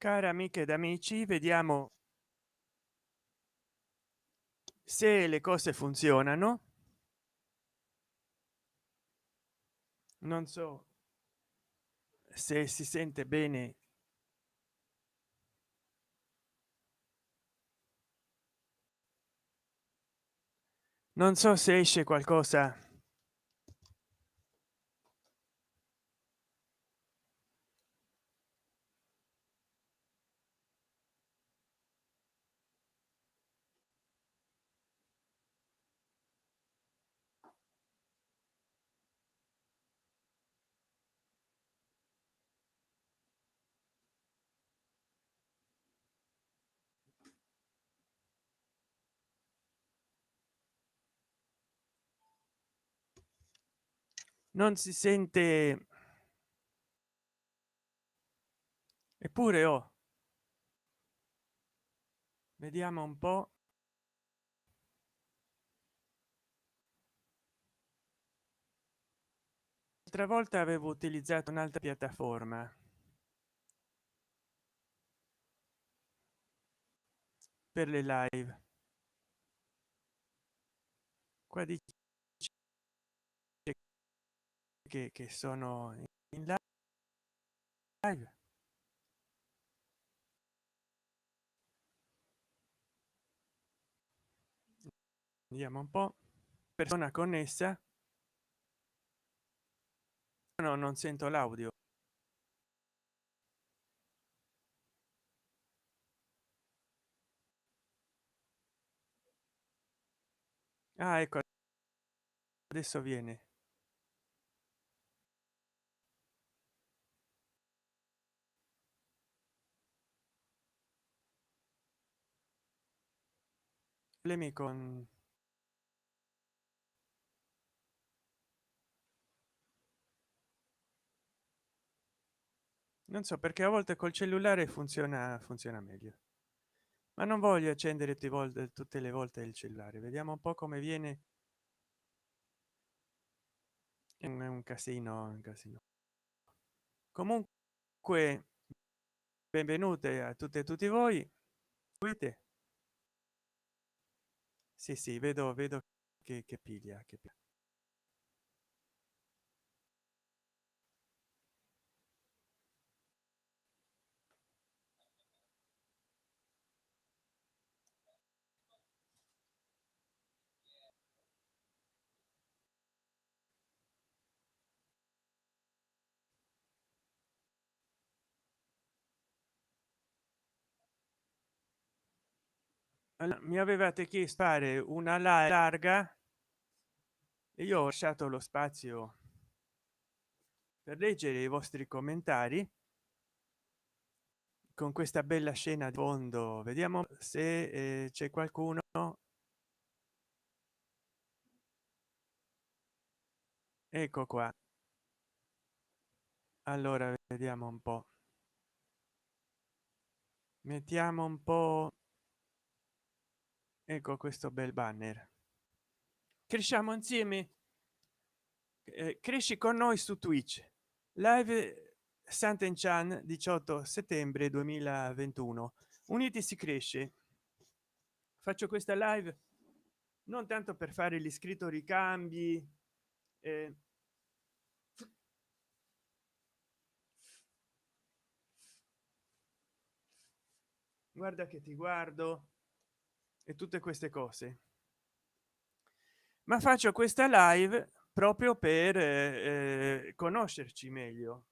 Care amiche ed amici, vediamo se le cose funzionano. Non so se si sente bene. Non so se esce qualcosa. Non si sente, eppure vediamo un po'. L'altra volta avevo utilizzato un'altra piattaforma per le live. Qua dice che sono in live. Vediamo un po'. Persona connessa. No, non sento l'audio. Ah, ecco, adesso viene. Problemi con, non so perché a volte col cellulare funziona meglio, ma non voglio accendere tutte le volte il cellulare. Vediamo un po' come viene. È un casino, un casino. Comunque, benvenute a tutte e tutti voi. Vedete? Sì, sì, vedo che piglia, che piglia. Allora, mi avevate chiesto fare una larga e io ho lasciato lo spazio per leggere i vostri commentari con questa bella scena di fondo. Vediamo se c'è qualcuno. Ecco qua. Allora vediamo un po', mettiamo un po'. Ecco questo bel banner. Cresciamo insieme. Cresci con noi su Twitch live. Sant'Enchan 18 settembre 2021. Uniti si cresce. Faccio questa live non tanto per fare l'iscritto ricambi. eh, Guarda che ti guardo e tutte queste cose, ma faccio questa live proprio per conoscerci meglio.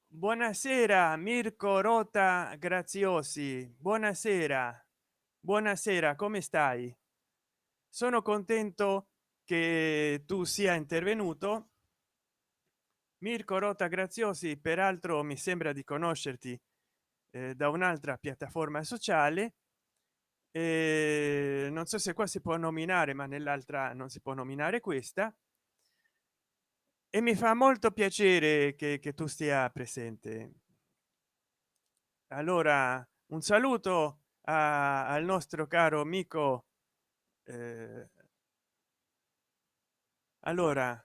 Buonasera Mirko Rota Graziosi, buonasera. Buonasera, come stai? Sono contento che tu sia intervenuto. Mirko Rota Graziosi, peraltro mi sembra di conoscerti da un'altra piattaforma sociale. Non so se qua si può nominare, ma nell'altra non si può nominare questa. E mi fa molto piacere che tu stia presente. Allora un saluto al nostro caro amico. eh, allora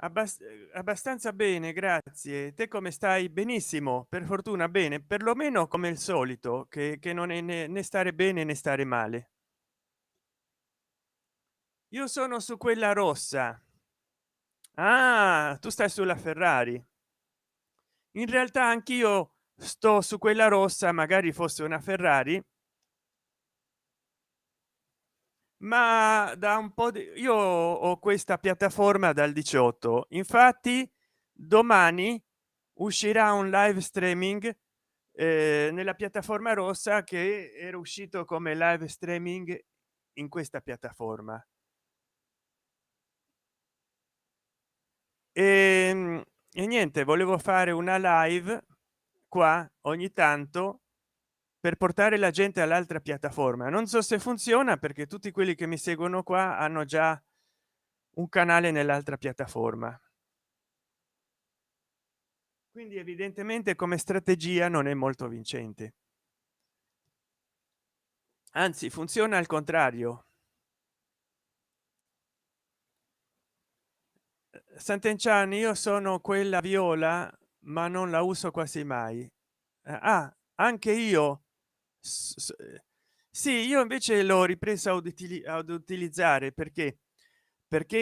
Abbastanza bene, grazie. Te come stai? Benissimo, per fortuna bene, perlomeno come il solito, che non è né stare bene né stare male. Io sono su quella rossa. Ah, tu stai sulla Ferrari. In realtà anch'io sto su quella rossa, magari fosse una Ferrari, ma da un po' di... io ho questa piattaforma dal 18, infatti domani uscirà un live streaming nella piattaforma rossa che era uscito come live streaming in questa piattaforma e niente, volevo fare una live qua ogni tanto per portare la gente all'altra piattaforma. Non so se funziona perché tutti quelli che mi seguono qua hanno già un canale nell'altra piattaforma, quindi evidentemente come strategia non è molto vincente, anzi funziona al contrario. Sant'Enchan, io sono quella viola ma non la uso quasi mai. Ah, anche io sì, io invece l'ho ripresa ad utilizzare perché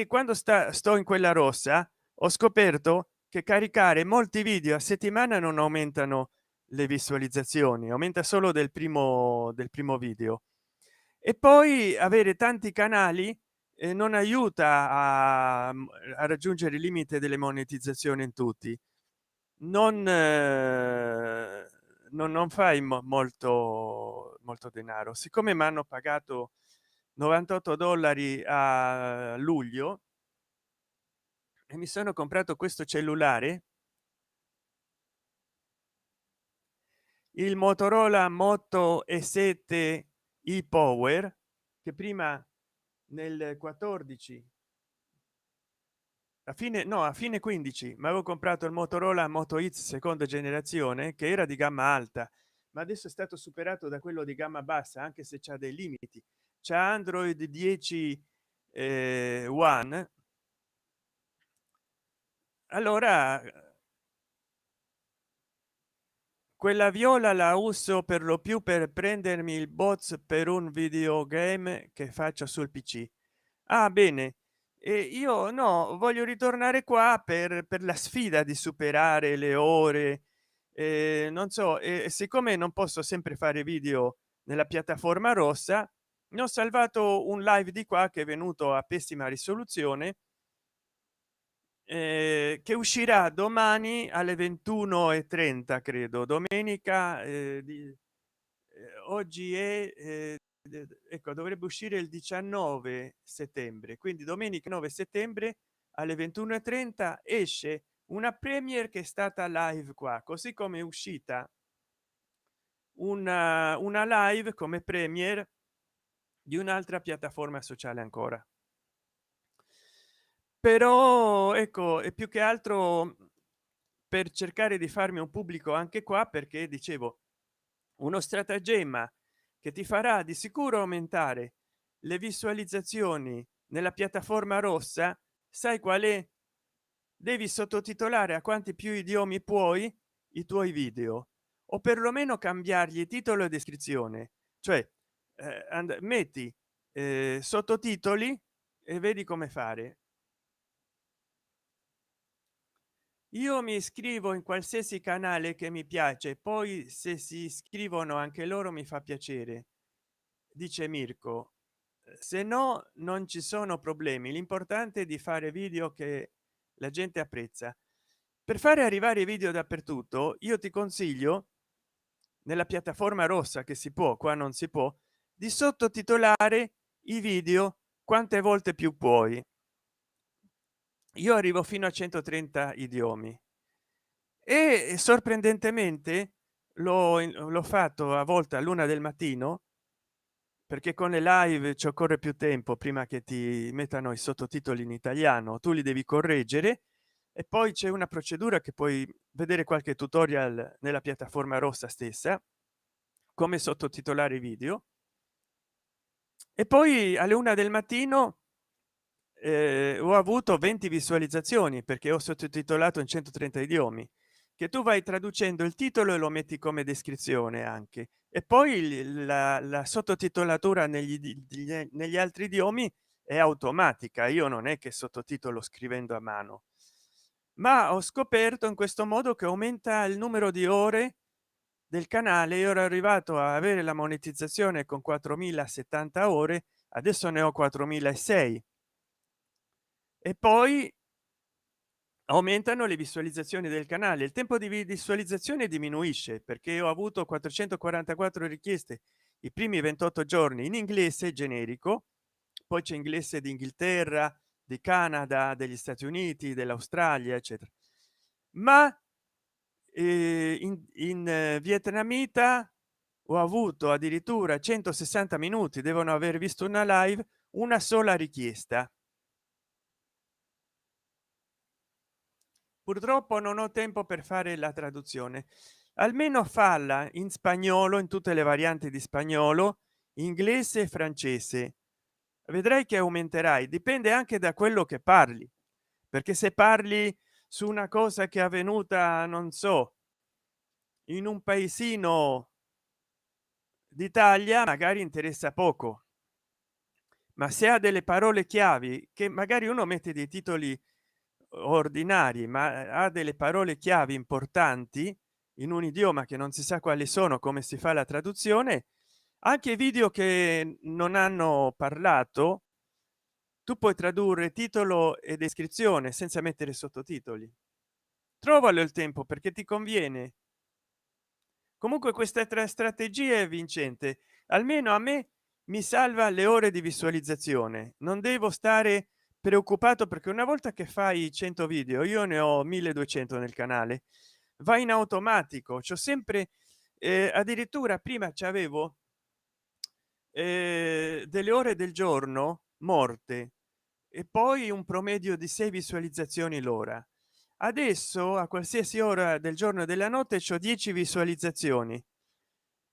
quando sto in quella rossa ho scoperto che caricare molti video a settimana non aumentano le visualizzazioni, aumenta solo del primo video, e poi avere tanti canali non aiuta a raggiungere il limite delle monetizzazioni in tutti. Non fai molto denaro. Siccome mi hanno pagato 98 dollari a luglio e mi sono comprato questo cellulare, il Motorola Moto E7 e Power, che prima nel 14, a fine no, a fine 15 ma avevo comprato il Motorola Moto X seconda generazione che era di gamma alta, ma adesso è stato superato da quello di gamma bassa, anche se c'ha dei limiti. C'ha Android 10 one. Allora quella viola la uso per lo più per prendermi il bots per un videogame che faccio sul pc. Ah, bene. E io no, voglio ritornare qua per la sfida di superare le ore, non so, e siccome non posso sempre fare video nella piattaforma rossa, ne ho salvato un live di qua che è venuto a pessima risoluzione, che uscirà domani alle 21:30, credo, domenica. Oggi è ecco, dovrebbe uscire il 19 settembre, quindi domenica 9 settembre alle 21:30 esce una premiere che è stata live qua, così come è uscita una live come premiere di un'altra piattaforma sociale ancora. Però ecco, è più che altro per cercare di farmi un pubblico anche qua, perché dicevo, uno stratagemma che ti farà di sicuro aumentare le visualizzazioni nella piattaforma rossa, sai qual è? Devi sottotitolare a quanti più idiomi puoi i tuoi video, o perlomeno cambiargli titolo e descrizione, cioè metti sottotitoli e vedi come fare. Io mi iscrivo in qualsiasi canale che mi piace, poi se si iscrivono anche loro mi fa piacere, dice Mirko. Se no non ci sono problemi, l'importante è di fare video che la gente apprezza. Per fare arrivare i video dappertutto io ti consiglio, nella piattaforma rossa, che si può, qua non si può, di sottotitolare i video quante volte più puoi. Io arrivo fino a 130 idiomi e sorprendentemente l'ho fatto a volte all'una del mattino, perché con le live ci occorre più tempo prima che ti mettano i sottotitoli in italiano, tu li devi correggere e poi c'è una procedura che puoi vedere, qualche tutorial nella piattaforma rossa stessa, come sottotitolare i video. E poi alle 1 del mattino ho avuto 20 visualizzazioni perché ho sottotitolato in 130 idiomi, che tu vai traducendo il titolo e lo metti come descrizione anche, e poi la sottotitolatura negli altri idiomi è automatica. Io non è che sottotitolo scrivendo a mano, ma ho scoperto in questo modo che aumenta il numero di ore del canale. Io ero arrivato a avere la monetizzazione con 4070 ore, adesso ne ho 4006, e poi aumentano le visualizzazioni del canale. Il tempo di visualizzazione diminuisce perché ho avuto 444 richieste i primi 28 giorni in inglese generico, poi c'è inglese d'inghilterra, di Canada, degli Stati Uniti, dell'Australia, eccetera. Ma in vietnamita ho avuto addirittura 160 minuti, devono aver visto una live, una sola richiesta. Purtroppo non ho tempo per fare la traduzione. Almeno falla in spagnolo, in tutte le varianti di spagnolo, inglese e francese. Vedrai che aumenterai. Dipende anche da quello che parli, perché se parli su una cosa che è avvenuta, non so, in un paesino d'Italia, magari interessa poco, ma se ha delle parole chiavi, che magari uno mette dei titoli ordinari ma ha delle parole chiavi importanti in un idioma che non si sa quali sono, come si fa la traduzione, anche video che non hanno parlato, tu puoi tradurre titolo e descrizione senza mettere sottotitoli. Trovalo il tempo, perché ti conviene. Comunque questa strategia è vincente, almeno a me mi salva le ore di visualizzazione. Non devo stare preoccupato, perché una volta che fai 100 video, io ne ho 1200 nel canale, va in automatico. C'ho sempre addirittura prima c'avevo delle ore del giorno morte e poi un promedio di 6 visualizzazioni l'ora. Adesso a qualsiasi ora del giorno e della notte c'ho 10 visualizzazioni,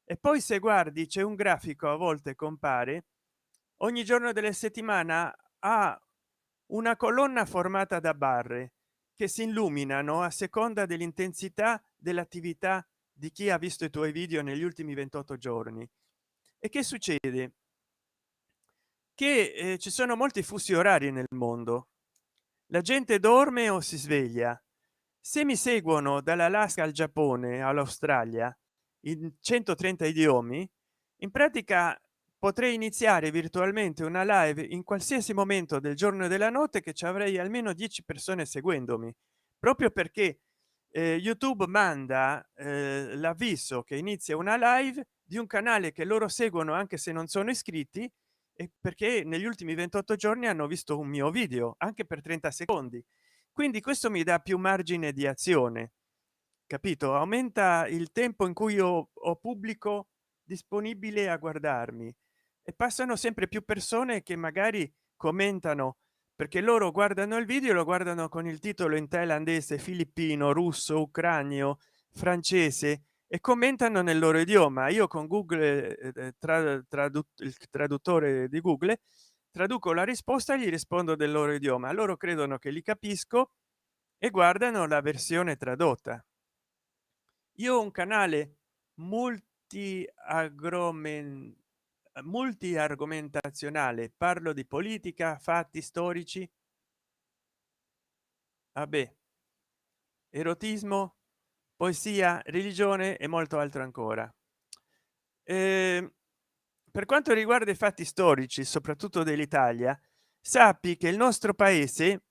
e poi se guardi c'è un grafico, a volte compare ogni giorno della settimana, ha una colonna formata da barre che si illuminano a seconda dell'intensità dell'attività di chi ha visto i tuoi video negli ultimi 28 giorni. E che succede? Che ci sono molti fusi orari nel mondo, la gente dorme o si sveglia. Se mi seguono dall'Alaska al Giappone all'Australia in 130 idiomi, in pratica potrei iniziare virtualmente una live in qualsiasi momento del giorno e della notte, che ci avrei almeno 10 persone seguendomi, proprio perché YouTube manda l'avviso che inizia una live di un canale che loro seguono anche se non sono iscritti, e perché negli ultimi 28 giorni hanno visto un mio video anche per 30 secondi. Quindi questo mi dà più margine di azione, capito? Aumenta il tempo in cui io ho pubblico disponibile a guardarmi, e passano sempre più persone che magari commentano, perché loro guardano il video, lo guardano con il titolo in thailandese, filippino, russo, ucranio, francese, e commentano nel loro idioma. Io con Google il traduttore di Google traduco la risposta e gli rispondo del loro idioma. Loro credono che li capisco e guardano la versione tradotta. Io ho un canale multi argomentazionale, parlo di politica, fatti storici, vabbè, erotismo, poesia, religione e molto altro ancora. Eh, per quanto riguarda i fatti storici, soprattutto dell'Italia, sappi che il nostro paese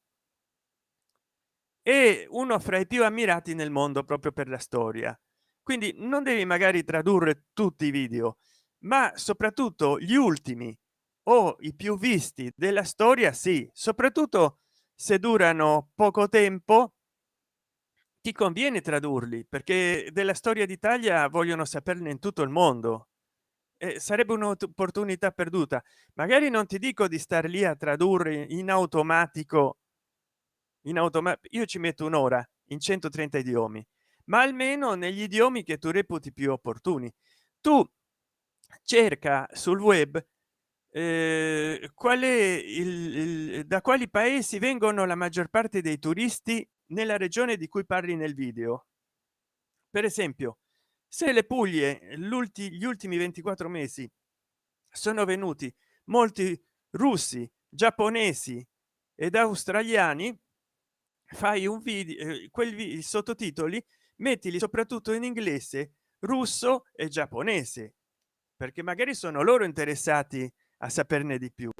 è uno fra i più ammirati nel mondo proprio per la storia. Quindi non devi magari tradurre tutti i video, ma soprattutto gli ultimi o i più visti della storia. Sì, soprattutto se durano poco tempo ti conviene tradurli, perché della storia d'Italia vogliono saperne in tutto il mondo. Sarebbe un'opportunità perduta. Magari non ti dico di star lì a tradurre in automatico, io ci metto un'ora in 130 idiomi, ma almeno negli idiomi che tu reputi più opportuni. Tu cerca sul web qual è da quali paesi vengono la maggior parte dei turisti nella regione di cui parli nel video. Per esempio, se le Puglie gli ultimi 24 mesi sono venuti molti russi, giapponesi ed australiani, fai un video, i sottotitoli mettili soprattutto in inglese, russo e giapponese, perché magari sono loro interessati a saperne di più.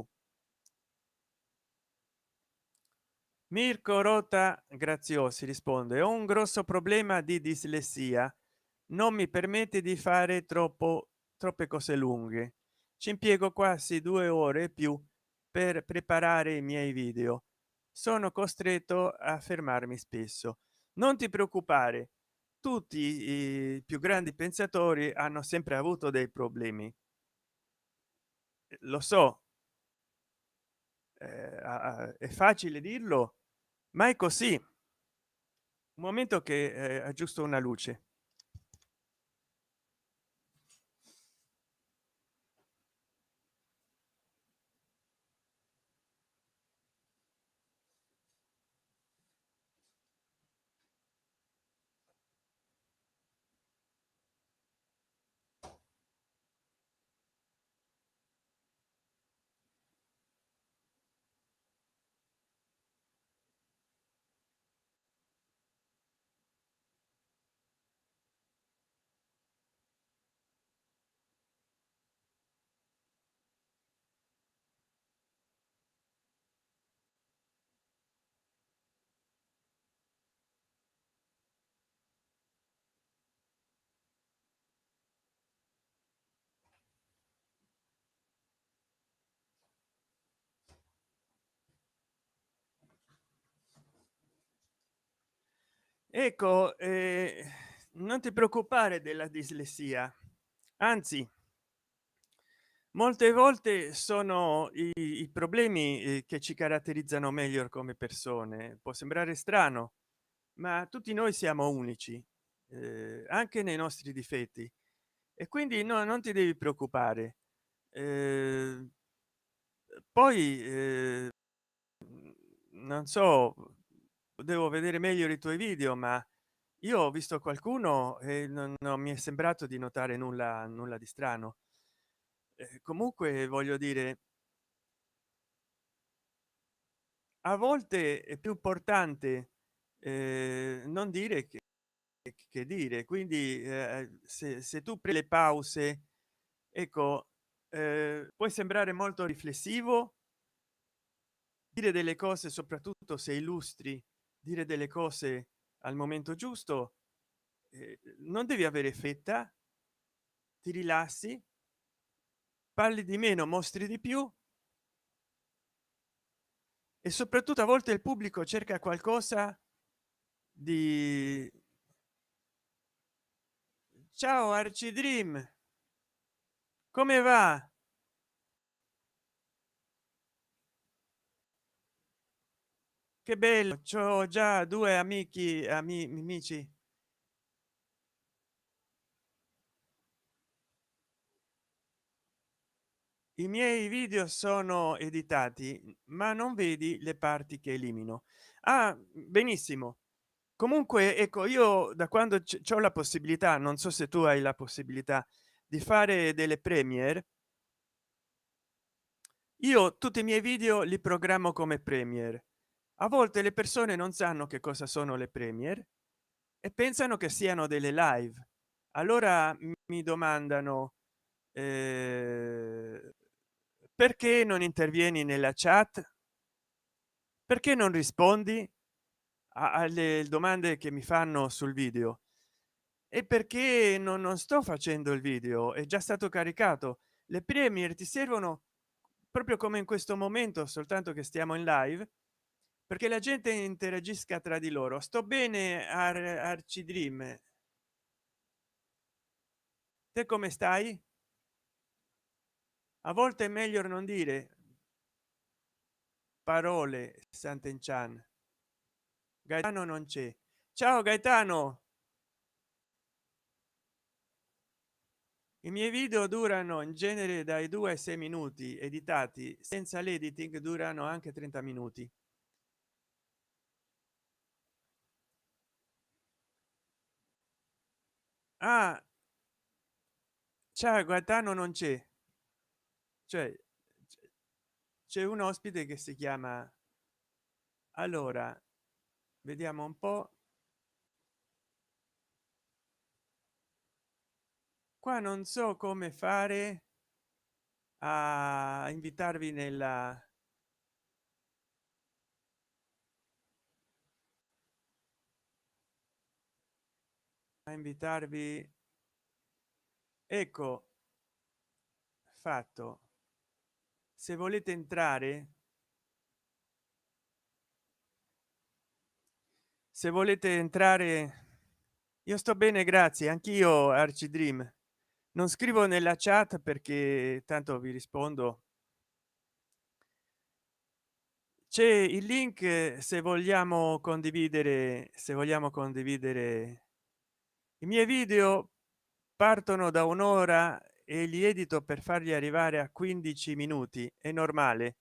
Mirko Rota Graziosi risponde: ho un grosso problema di dislessia, non mi permette di fare troppe cose lunghe, ci impiego quasi 2 ore e più per preparare i miei video, sono costretto a fermarmi spesso. Non ti preoccupare, tutti i più grandi pensatori hanno sempre avuto dei problemi, lo so, è facile dirlo, ma è così. Un momento che aggiusto una luce. Ecco, non ti preoccupare della dislessia, anzi molte volte sono i problemi che ci caratterizzano meglio come persone. Può sembrare strano, ma tutti noi siamo unici, anche nei nostri difetti, e quindi no, non ti devi preoccupare. Eh, poi non so, devo vedere meglio i tuoi video, ma io ho visto qualcuno e non mi è sembrato di notare nulla di strano. Comunque voglio dire, a volte è più importante non dire che dire, quindi se tu prendi le pause, ecco, puoi sembrare molto riflessivo, dire delle cose, soprattutto se illustri, dire delle cose al momento giusto, non devi avere fretta, ti rilassi, parli di meno, mostri di più, e soprattutto a volte il pubblico cerca qualcosa di... Ciao Arci Dream, come va? Che bello, c'ho già due amici. I miei video sono editati, ma non vedi le parti che elimino. Ah, benissimo. Comunque ecco, io da quando c'ho la possibilità, non so se tu hai la possibilità di fare delle premiere, io tutti i miei video li programmo come premiere. A volte le persone non sanno che cosa sono le premiere e pensano che siano delle live, allora mi domandano perché non intervieni nella chat, perché non rispondi alle domande che mi fanno sul video, e perché non sto facendo il video, è già stato caricato. Le premier ti servono proprio come in questo momento, soltanto che stiamo in live, perché la gente interagisca tra di loro. Sto bene, Arci Dream, te come stai? A volte è meglio non dire parole. Sant'Enchan, Gaetano non c'è. Ciao Gaetano. I miei video durano in genere dai 2 ai 6 minuti, editati senza l'editing durano anche 30 minuti. Ah, ciao, Gaetano non c'è, cioè c'è un ospite che si chiama, allora vediamo un po', qua non so come fare a invitarvi nella, a invitarvi, ecco fatto. Se volete entrare, se volete entrare, io sto bene, grazie, anch'io Archidream. Non scrivo nella chat perché tanto vi rispondo. C'è il link, se vogliamo condividere, se vogliamo condividere i miei video. Partono da un'ora e li edito per farli arrivare a 15 minuti, è normale.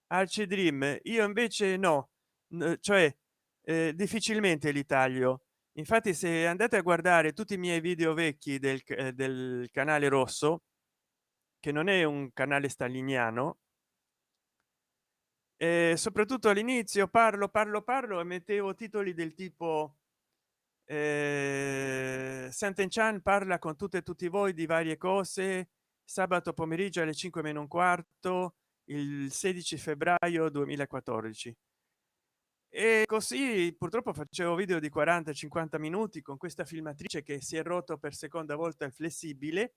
Arci Dream, io invece no, cioè difficilmente li taglio. Infatti se andate a guardare tutti i miei video vecchi del canale rosso, che non è un canale staliniano, soprattutto all'inizio parlo e mettevo titoli del tipo Santen Chan parla con tutte e tutti voi di varie cose sabato pomeriggio alle 5 meno un quarto il 16 febbraio 2014. E così purtroppo facevo video di 40-50 minuti con questa filmatrice che si è rotto per seconda volta il flessibile,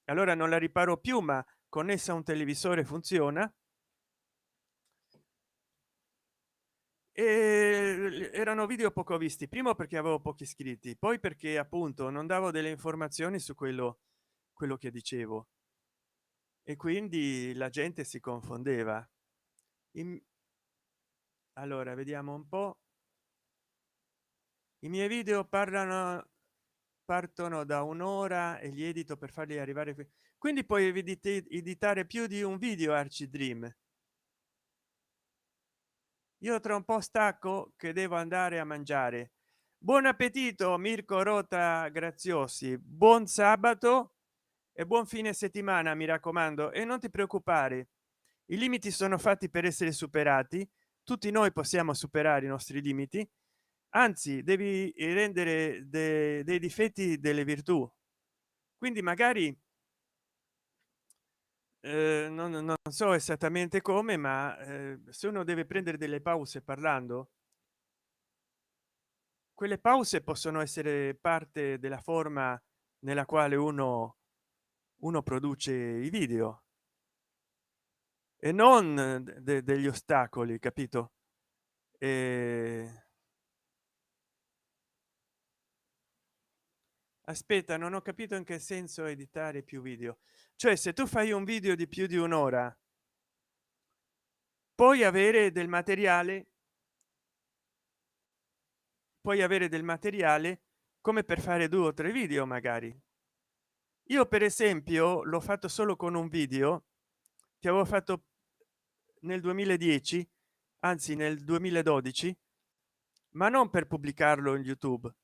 allora non la riparo più, ma connessa a un televisore funziona. E erano video poco visti, primo perché avevo pochi iscritti, poi perché appunto non davo delle informazioni su quello che dicevo e quindi la gente si confondeva. Allora vediamo un po', i miei video partono da un'ora e li edito per farli arrivare qui, quindi poi editare più di un video. Arci Dream, io tra un po' stacco che devo andare a mangiare. Buon appetito Mirko Rota Graziosi, buon sabato e buon fine settimana, mi raccomando, e non ti preoccupare, i limiti sono fatti per essere superati, tutti noi possiamo superare i nostri limiti, anzi devi rendere dei difetti delle virtù, quindi magari non so esattamente come, ma se uno deve prendere delle pause parlando, quelle pause possono essere parte della forma nella quale uno produce i video e non degli ostacoli, capito? E aspetta, non ho capito in che senso editare più video, cioè se tu fai un video di più di un'ora puoi avere del materiale, puoi avere del materiale come per fare 2 o 3 video magari. Io per esempio l'ho fatto solo con un video che avevo fatto nel 2010, anzi nel 2012, ma non per pubblicarlo in YouTube,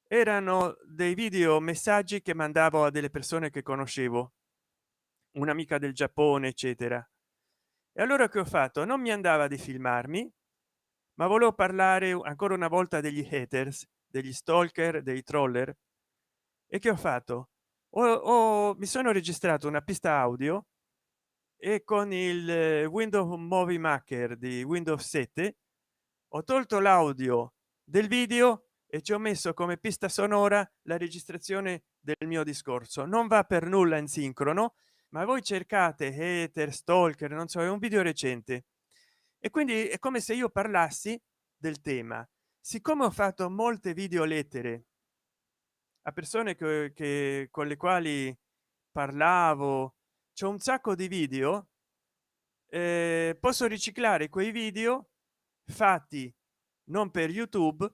erano dei video messaggi che mandavo a delle persone che conoscevo, un'amica del Giappone eccetera. E allora che ho fatto, non mi andava di filmarmi, ma volevo parlare ancora una volta degli haters, degli stalker, dei troller. E che ho fatto, mi sono registrato una pista audio e con il Windows Movie Maker di Windows 7 ho tolto l'audio del video e ci ho messo come pista sonora la registrazione del mio discorso. Non va per nulla in sincrono, ma voi cercate hater, stalker, non so, è un video recente e quindi è come se io parlassi del tema. Siccome ho fatto molte video lettere a persone con le quali parlavo, c'è un sacco di video, posso riciclare quei video fatti non per YouTube,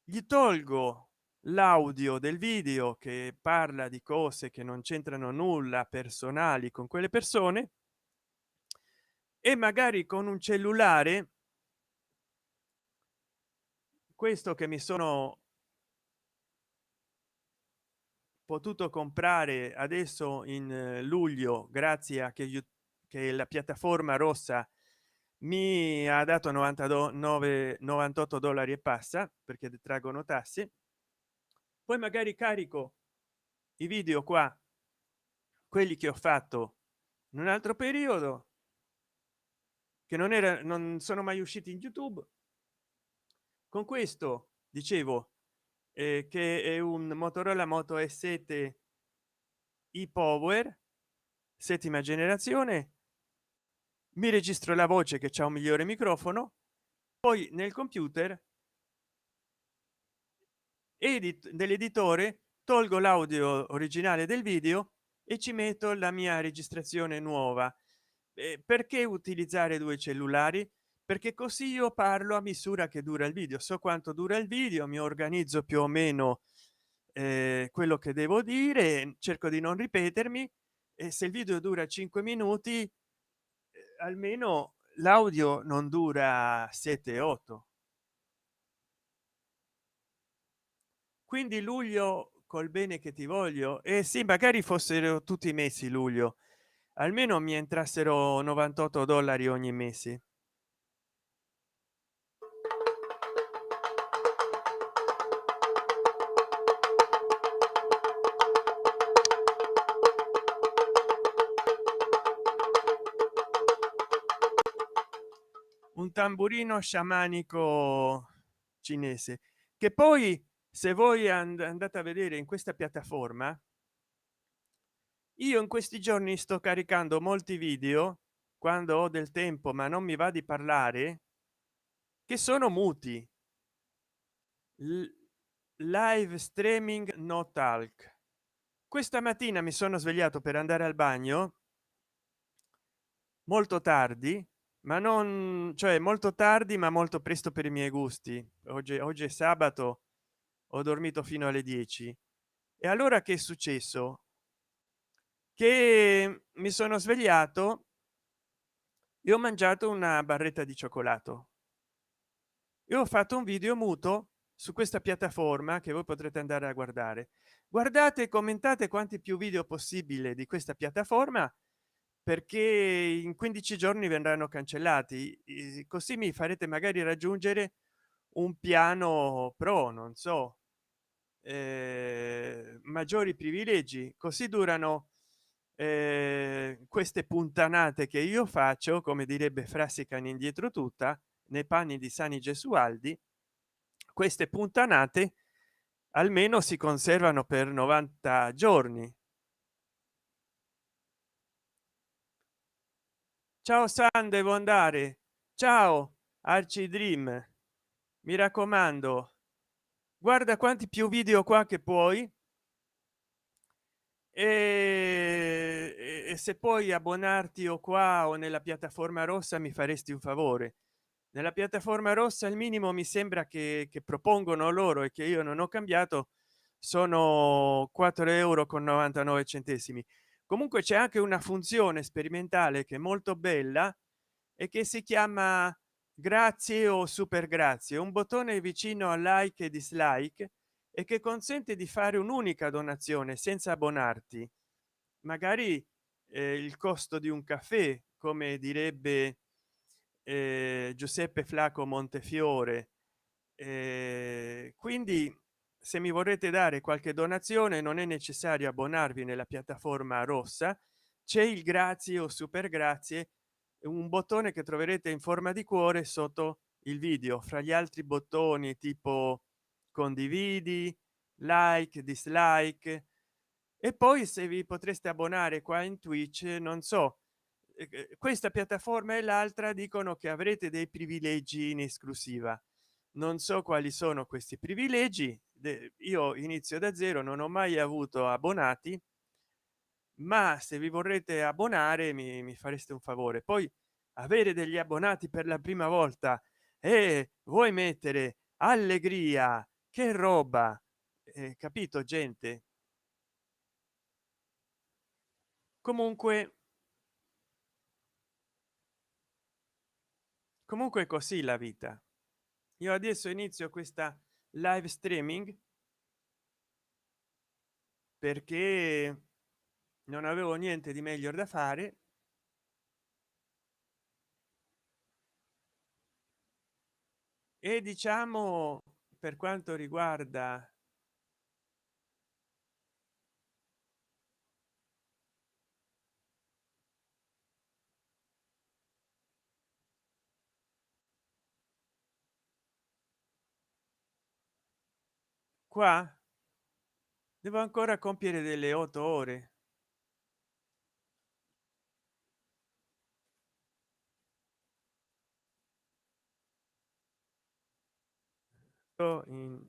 gli tolgo l'audio del video che parla di cose che non c'entrano nulla personali con quelle persone, e magari con un cellulare, questo che mi sono potuto comprare adesso in luglio, grazie a che, che la piattaforma rossa mi ha dato 99 98 dollari e passa, perché detraggono tasse. Poi magari carico i video qua, quelli che ho fatto in un altro periodo, che non sono mai usciti in YouTube. Con questo dicevo, che è un Motorola Moto E7 e-Power settima generazione, mi registro la voce che c'è un migliore microfono, poi nel computer dell'editore tolgo l'audio originale del video e ci metto la mia registrazione nuova. Perché utilizzare due cellulari? Perché così io parlo a misura che dura il video, so quanto dura il video, mi organizzo più o meno quello che devo dire, cerco di non ripetermi, e se il video dura 5 minuti, almeno l'audio non dura 7 8. Quindi luglio, col bene che ti voglio, e sì, magari fossero tutti i mesi luglio, almeno mi entrassero 98 dollari ogni mese. Un tamburino sciamanico cinese, che poi, se voi andate a vedere in questa piattaforma, io in questi giorni sto caricando molti video quando ho del tempo ma non mi va di parlare, che sono muti. Live streaming no talk. Questa mattina mi sono svegliato per andare al bagno molto tardi, ma non, cioè molto tardi ma molto presto per i miei gusti. Oggi è sabato, ho dormito fino alle 10. E allora che è successo? Che mi sono svegliato e ho mangiato una barretta di cioccolato e ho fatto un video muto su questa piattaforma che voi potrete andare a guardare. Guardate e commentate quanti più video possibile di questa piattaforma, perché in 15 giorni verranno cancellati, così mi farete magari raggiungere un piano pro, non so, maggiori privilegi. Così durano queste puntanate che io faccio, come direbbe Frassican indietro tutta, nei panni di Sani Gesualdi. Queste puntanate almeno si conservano per 90 giorni. Ciao San, devo andare. Ciao Arci Dream, mi raccomando, guarda quanti più video qua che puoi, e se puoi abbonarti o qua o nella piattaforma rossa mi faresti un favore. Nella piattaforma rossa il minimo mi sembra che propongono loro e che io non ho cambiato, sono 4 euro con 99 centesimi. Comunque c'è anche una funzione sperimentale che è molto bella e che si chiama grazie o super grazie, un bottone vicino a like e dislike, e che consente di fare un'unica donazione senza abbonarti, magari il costo di un caffè, come direbbe Giuseppe Flaco Montefiore. Quindi se mi vorrete dare qualche donazione non è necessario abbonarvi nella piattaforma rossa, c'è il grazie o super grazie, un bottone che troverete in forma di cuore sotto il video, fra gli altri bottoni tipo condividi, like, dislike. E poi se vi potreste abbonare qua in Twitch, non so, questa piattaforma e l'altra dicono che avrete dei privilegi in esclusiva. Non so quali sono questi privilegi, io inizio da zero, non ho mai avuto abbonati, ma se vi vorrete abbonare mi fareste un favore. Poi avere degli abbonati per la prima volta e vuoi mettere allegria, che roba, capito gente? Comunque è così la vita. Io adesso inizio questa live streaming perché non avevo niente di meglio da fare e diciamo per quanto riguarda qua, devo ancora compiere delle 8 ore. In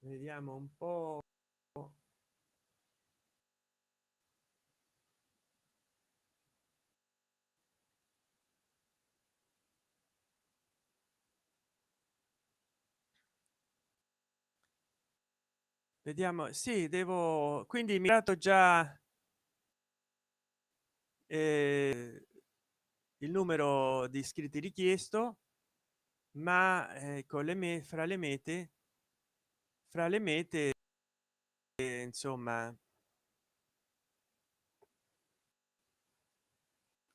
vediamo un po'. Vediamo, sì, devo quindi mi ha dato già eh, il numero di iscritti richiesto, ma con le me fra le mete insomma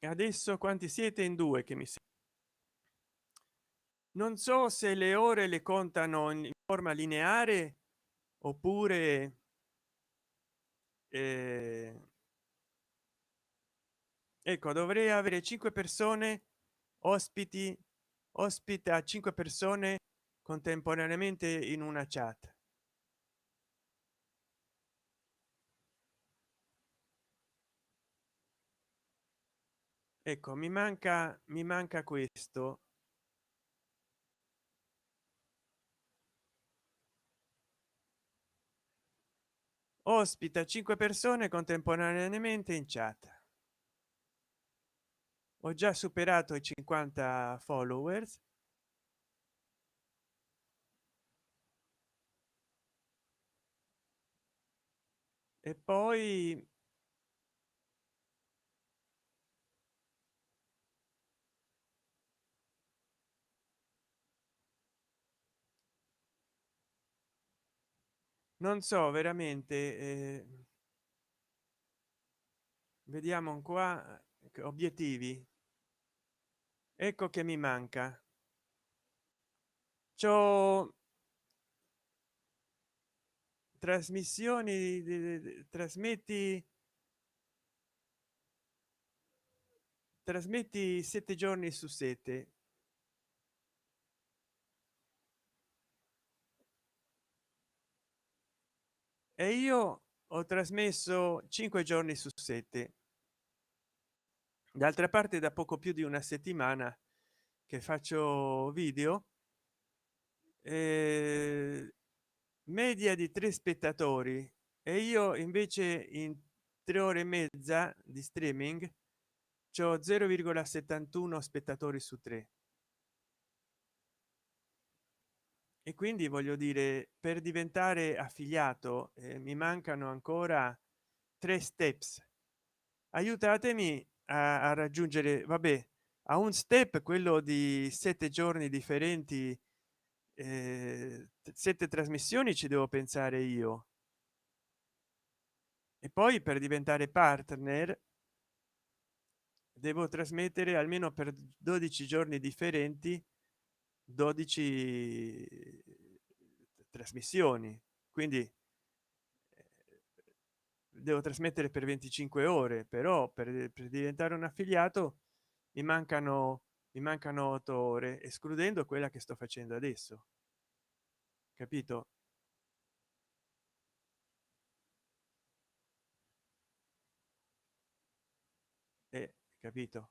adesso quanti siete in due che non so se le ore le contano in forma lineare oppure eh, ecco dovrei avere 5 persone ospiti ospita 5 persone contemporaneamente in una chat. Ecco mi manca questo. Ospita 5 persone contemporaneamente in chat. Ho già superato i 50 followers e poi non so veramente vediamo qua obiettivi. Ecco che mi manca. C'ho trasmissioni trasmetti 7 giorni su 7 e io ho trasmesso 5 giorni su 7. D'altra parte da poco più di una settimana che faccio video, eh, media di 3 spettatori e io invece in 3 ore e mezza di streaming c'ho 0,71 spettatori su 3. E quindi voglio dire per diventare affiliato mi mancano ancora 3 steps. Aiutatemi a raggiungere, vabbè, a un step quello di 7 giorni differenti, 7 trasmissioni ci devo pensare io e poi per diventare partner devo trasmettere almeno per 12 giorni differenti 12 trasmissioni, quindi devo trasmettere per 25 ore, però per diventare un affiliato mi mancano 8 ore escludendo quella che sto facendo adesso, capito? Capito.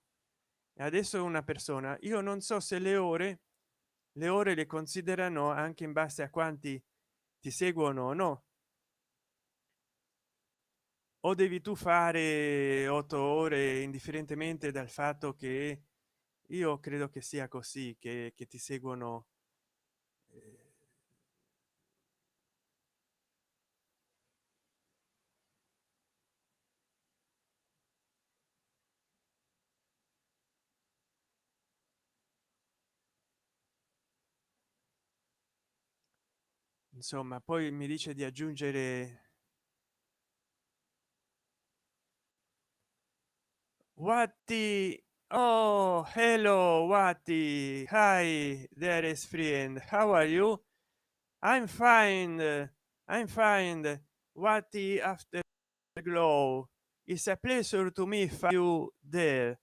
E adesso una persona, io non so se le ore le ore le considerano anche in base a quanti ti seguono o no, o devi tu fare 8 ore indifferentemente dal fatto che io credo che sia così che ti seguono eh, insomma. Poi mi dice di aggiungere Watti. Oh, hello Watti, hi there is friend, how are you? I'm fine, I'm fine. Watti Afterglow, it's a pleasure to meet you there.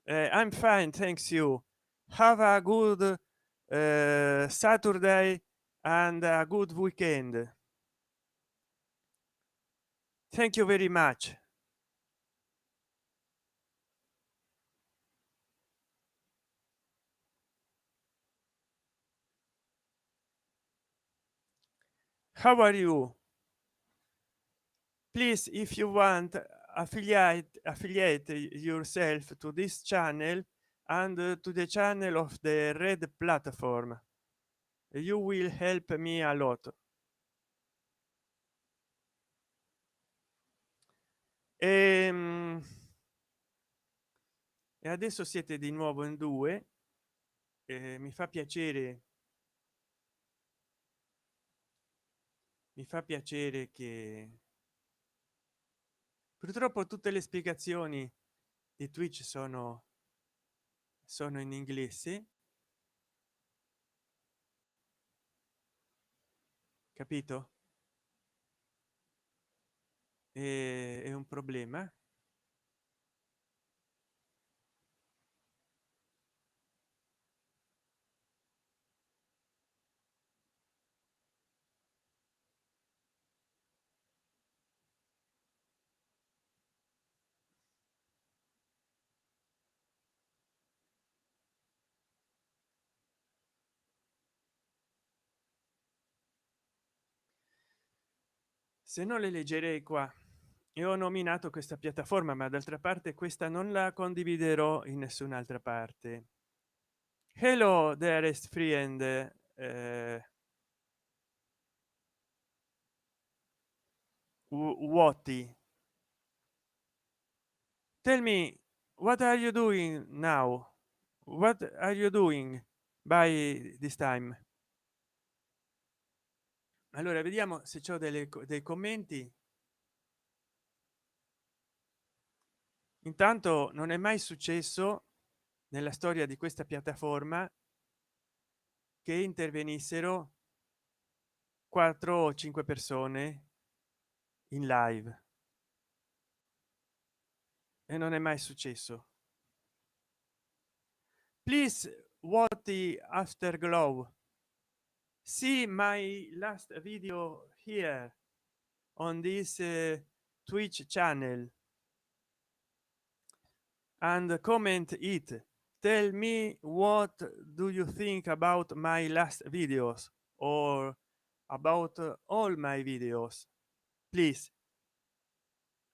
I'm fine, thanks you. Have a good Saturday and a good weekend. Thank you very much. How are you? Please, if you want, affiliate yourself to this channel and to the channel of the red platform. You will help me a lot. E, e adesso siete di nuovo in due. Mi fa piacere, mi fa piacere che purtroppo tutte le spiegazioni di Twitch sono in inglese, capito? È un problema. Se no le leggerei qua. E ho nominato questa piattaforma, ma d'altra parte questa non la condividerò in nessun'altra parte. Hello dearest friend, Woti, tell me, what are you doing now? What are you doing by this time? Allora vediamo se c'ho dei commenti. Intanto non è mai successo nella storia di questa piattaforma che intervenissero 4 o 5 persone in live, e non è mai successo. Please, what the Afterglow, see my last video here on this Twitch channel and comment it. Tell me what do you think about my last videos or about all my videos, please.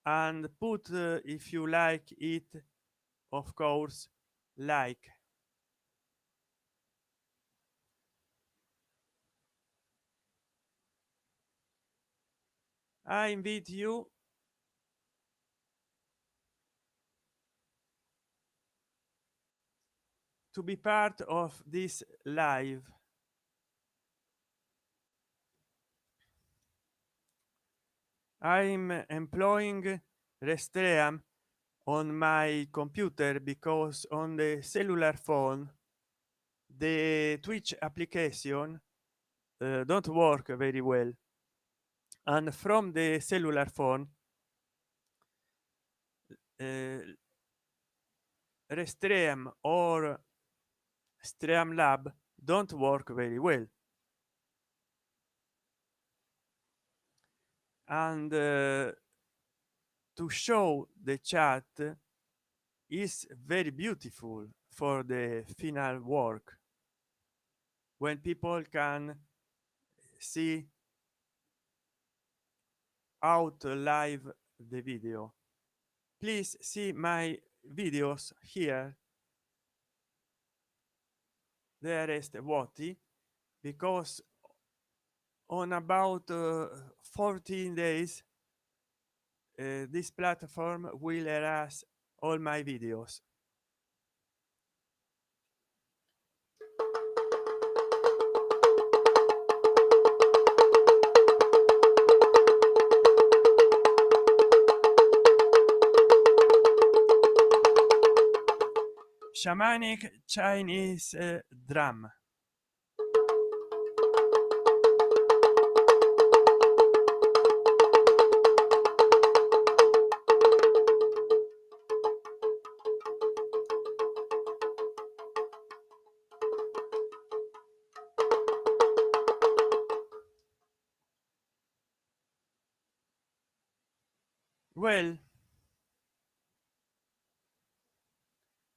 And put if you like it, of course, like. I invite you to be part of this live. I'm employing Restream on my computer because on the cellular phone the Twitch application don't work very well, and from the cellular phone Restream or Streamlab don't work very well. And to show the chat is very beautiful for the final work. when people can see out live the video. Please see my videos here. There is what, because on about 14 days this platform will erase all my videos. Shamanic Chinese drum. Well,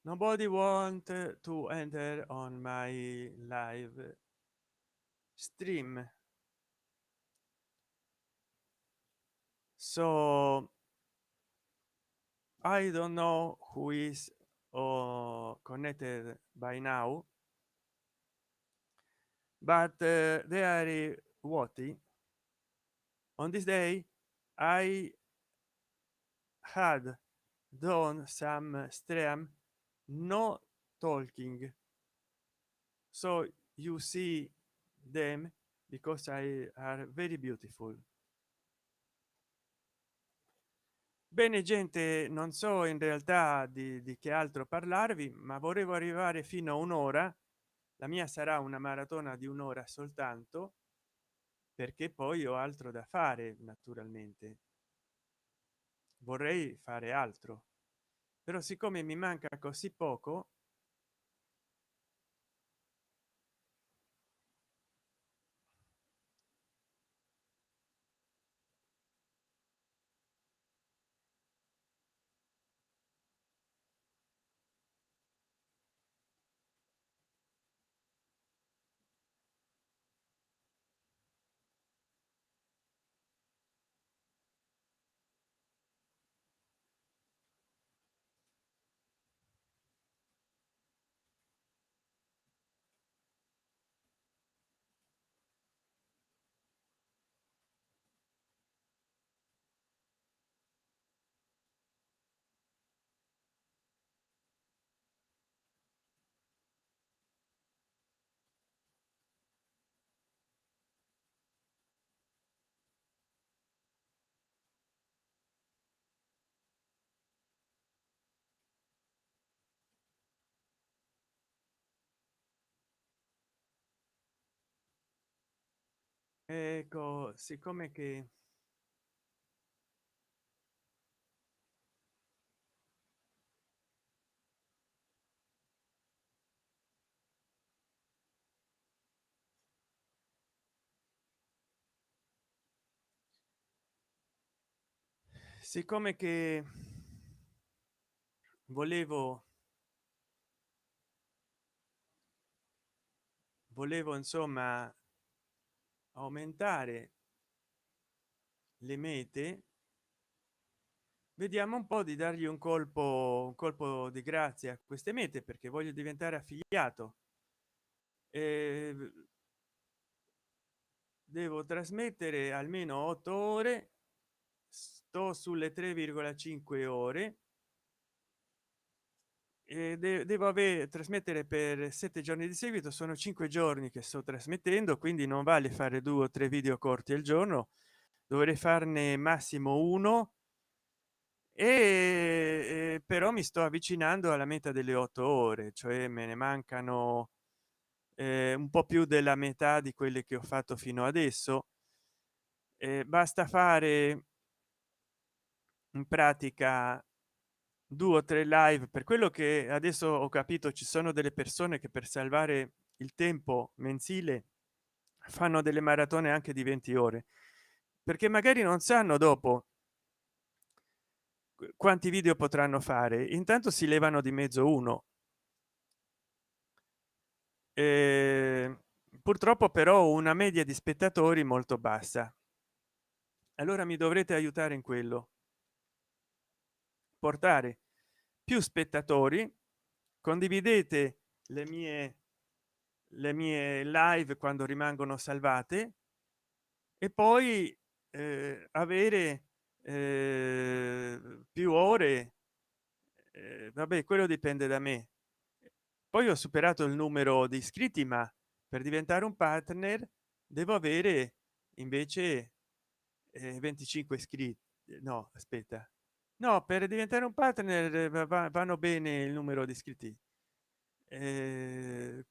nobody want to enter on my live stream, so I don't know who is connected by now, but they are what, on this day I had done some stream no talking, so you see them because I are very beautiful. Bene gente, non so in realtà di che altro parlarvi, ma volevo arrivare fino a un'ora. La mia sarà una maratona di un'ora soltanto, perché poi ho altro da fare. Naturalmente vorrei fare altro, però siccome mi manca così poco, ecco, siccome che siccome che volevo insomma aumentare le mete, vediamo un po' di dargli un colpo di grazia a queste mete, perché voglio diventare affiliato. eh, Devo trasmettere almeno 8 ore, sto sulle 3,5 ore e devo avere trasmettere per 7 giorni di seguito. Sono 5 giorni che sto trasmettendo, quindi non vale fare 2 o 3 video corti al giorno, dovrei farne massimo uno. Però mi sto avvicinando alla meta delle 8 ore, cioè me ne mancano un po' più della metà di quelle che ho fatto fino adesso. Basta fare in pratica 2 o 3 live. Per quello che adesso ho capito, ci sono delle persone che per salvare il tempo mensile fanno delle maratone anche di 20 ore, perché magari non sanno dopo quanti video potranno fare. Intanto si levano di mezzo uno, purtroppo però una media di spettatori molto bassa. Allora mi dovrete aiutare in quello, portare più spettatori. Condividete le mie live quando rimangono salvate, e poi avere più ore. Vabbè, quello dipende da me. Poi ho superato il numero di iscritti, ma per diventare un partner devo avere invece 25 iscritti. No, aspetta, no, per diventare un partner vanno bene il numero di iscritti. Eh,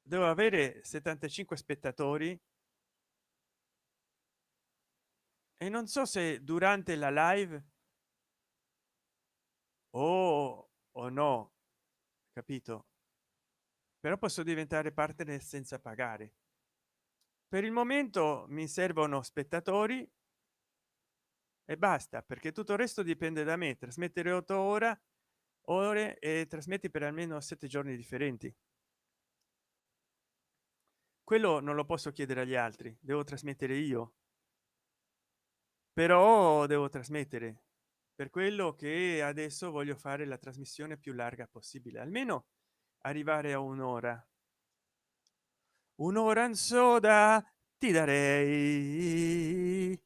devo avere 75 spettatori, e non so se durante la live o no, capito? Però posso diventare partner senza pagare. Per il momento mi servono spettatori e basta, perché tutto il resto dipende da me. Trasmettere 8 ore e trasmetti per almeno 7 giorni differenti. Quello non lo posso chiedere agli altri, devo trasmettere io. Però devo trasmettere. Per quello che adesso voglio fare la trasmissione più larga possibile, almeno arrivare a un'ora in soda ti darei.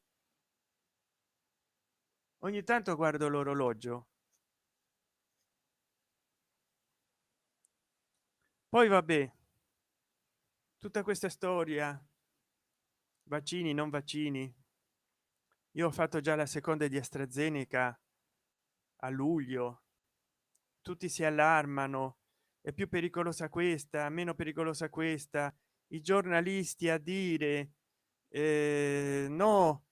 Ogni tanto guardo l'orologio. Poi vabbè, tutta questa storia, vaccini non vaccini, io ho fatto già la seconda di AstraZeneca a luglio. Tutti si allarmano: è più pericolosa questa, meno pericolosa questa. I giornalisti a dire no,